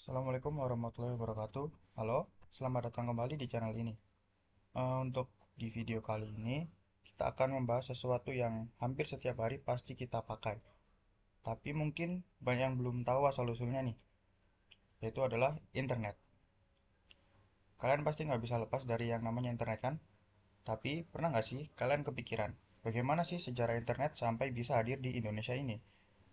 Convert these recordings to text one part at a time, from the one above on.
Assalamualaikum warahmatullahi wabarakatuh. Halo, selamat datang kembali di channel ini. Untuk di video kali ini, kita akan membahas sesuatu yang hampir setiap hari pasti kita pakai. Tapi mungkin banyak yang belum tahu asal-usulnya nih, yaitu adalah internet. Kalian pasti nggak bisa lepas dari yang namanya internet kan? Tapi pernah nggak sih kalian kepikiran, bagaimana sih sejarah internet sampai bisa hadir di Indonesia ini?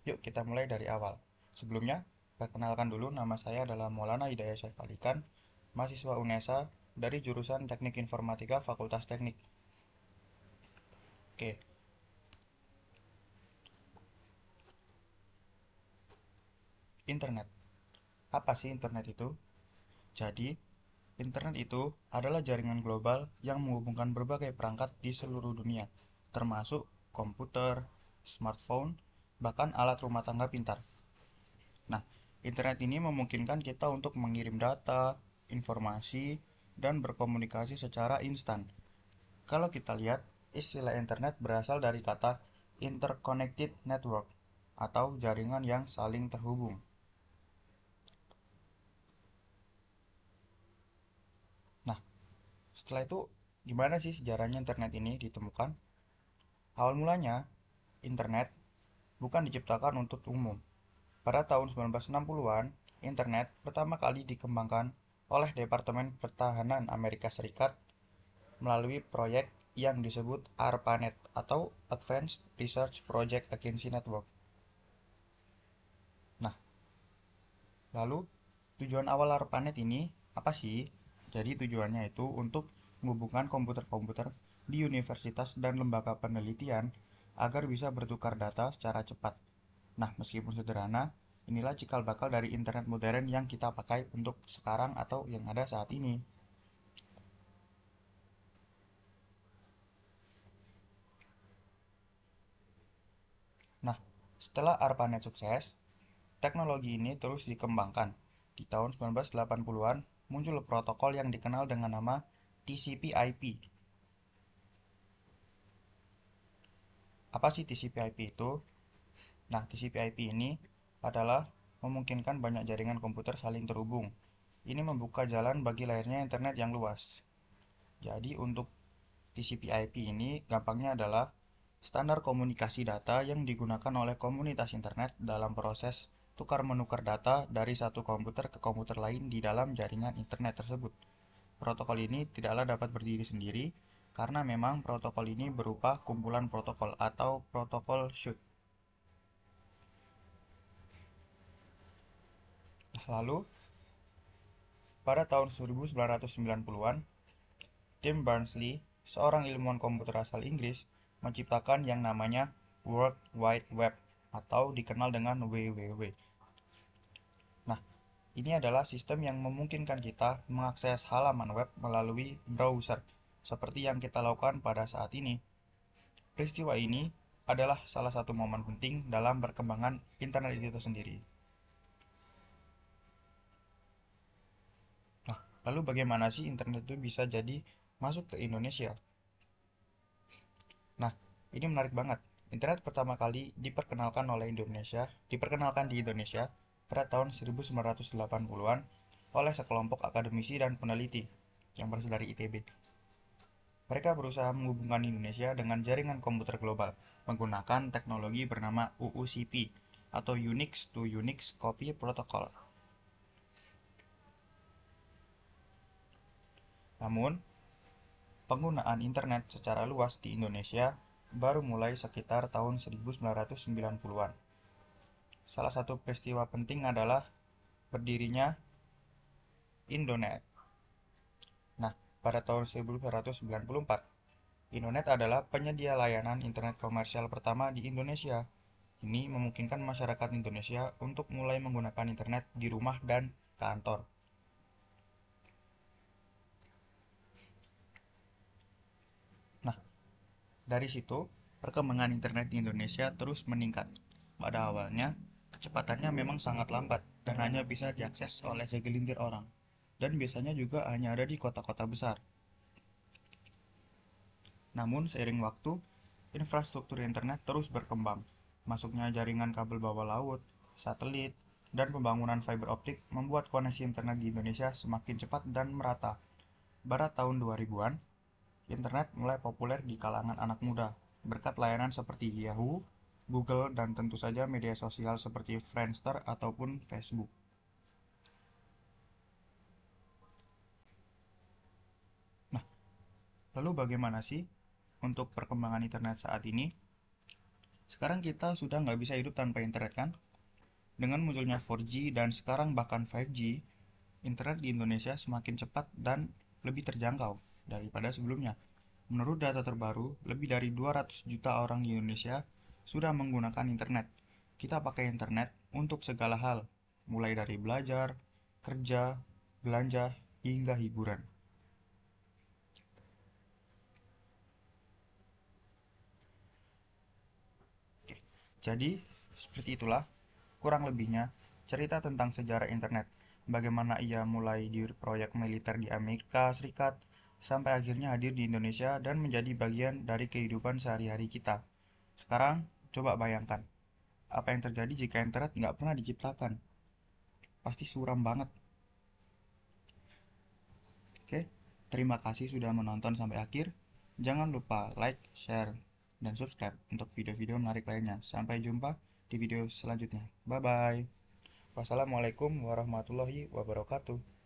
Yuk kita mulai dari awal. Sebelumnya, perkenalkan dulu nama saya adalah Maulana Hidayah Saif Alikan, mahasiswa UNESA dari jurusan Teknik Informatika Fakultas Teknik. Oke, internet. Apa sih internet itu? Jadi, internet itu adalah jaringan global yang menghubungkan berbagai perangkat di seluruh dunia, termasuk komputer, smartphone, bahkan alat rumah tangga pintar. Nah, internet ini memungkinkan kita untuk mengirim data, informasi, dan berkomunikasi secara instan. Kalau kita lihat, istilah internet berasal dari kata interconnected network atau jaringan yang saling terhubung. Nah, setelah itu gimana sih sejarahnya internet ini ditemukan? Awal mulanya, internet bukan diciptakan untuk umum. Pada tahun 1960-an, internet pertama kali dikembangkan oleh Departemen Pertahanan Amerika Serikat melalui proyek yang disebut ARPANET atau Advanced Research Project Agency Network. Nah, lalu tujuan awal ARPANET ini apa sih? Jadi tujuannya itu untuk menghubungkan komputer-komputer di universitas dan lembaga penelitian agar bisa bertukar data secara cepat. Nah, meskipun sederhana, inilah cikal bakal dari internet modern yang kita pakai untuk sekarang atau yang ada saat ini. Nah, setelah ARPANET sukses, teknologi ini terus dikembangkan. Di tahun 1980-an muncul protokol yang dikenal dengan nama TCP/IP. Apa sih TCP/IP itu? Nah, TCP/IP ini adalah memungkinkan banyak jaringan komputer saling terhubung. Ini membuka jalan bagi lahirnya internet yang luas. Jadi untuk TCP/IP ini gampangnya adalah standar komunikasi data yang digunakan oleh komunitas internet dalam proses tukar-menukar data dari satu komputer ke komputer lain di dalam jaringan internet tersebut. Protokol ini tidaklah dapat berdiri sendiri karena memang protokol ini berupa kumpulan protokol atau protokol shoot. Lalu, pada tahun 1990-an, Tim Berners-Lee, seorang ilmuwan komputer asal Inggris, menciptakan yang namanya World Wide Web atau dikenal dengan WWW. Nah, ini adalah sistem yang memungkinkan kita mengakses halaman web melalui browser, seperti yang kita lakukan pada saat ini. Peristiwa ini adalah salah satu momen penting dalam perkembangan internet itu sendiri. Nah, lalu bagaimana sih internet itu bisa jadi masuk ke Indonesia? Nah, ini menarik banget. Internet pertama kali diperkenalkan di Indonesia pada tahun 1980-an oleh sekelompok akademisi dan peneliti yang berasal dari ITB. Mereka berusaha menghubungkan Indonesia dengan jaringan komputer global menggunakan teknologi bernama UUCP atau Unix to Unix Copy Protocol. Namun, penggunaan internet secara luas di Indonesia baru mulai sekitar tahun 1990-an. Salah satu peristiwa penting adalah berdirinya Indonet. Nah, pada tahun 1994, Indonet adalah penyedia layanan internet komersial pertama di Indonesia. Ini memungkinkan masyarakat Indonesia untuk mulai menggunakan internet di rumah dan kantor. Nah, dari situ, perkembangan internet di Indonesia terus meningkat. Pada awalnya, kecepatannya memang sangat lambat dan hanya bisa diakses oleh segelintir orang. Dan biasanya juga hanya ada di kota-kota besar. Namun, seiring waktu, infrastruktur internet terus berkembang. Masuknya jaringan kabel bawah laut, satelit, dan pembangunan fiber optik membuat koneksi internet di Indonesia semakin cepat dan merata. Pada tahun 2000-an, internet mulai populer di kalangan anak muda, berkat layanan seperti Yahoo, Google, dan tentu saja media sosial seperti Friendster ataupun Facebook. Nah, lalu bagaimana sih untuk perkembangan internet saat ini? Sekarang kita sudah nggak bisa hidup tanpa internet kan? Dengan munculnya 4G dan sekarang bahkan 5G, internet di Indonesia semakin cepat dan lebih terjangkau daripada sebelumnya. Menurut data terbaru, lebih dari 200 juta orang di Indonesia sudah menggunakan internet. Kita pakai internet untuk segala hal, mulai dari belajar, kerja, belanja, hingga hiburan. Jadi, seperti itulah kurang lebihnya cerita tentang sejarah internet. Bagaimana ia mulai di proyek militer di Amerika Serikat, sampai akhirnya hadir di Indonesia dan menjadi bagian dari kehidupan sehari-hari kita. Sekarang, coba bayangkan, apa yang terjadi jika internet nggak pernah diciptakan? Pasti suram banget. Oke, terima kasih sudah menonton sampai akhir. Jangan lupa like, share, dan subscribe untuk video-video menarik lainnya. Sampai jumpa di video selanjutnya. Bye-bye. Wassalamualaikum warahmatullahi wabarakatuh.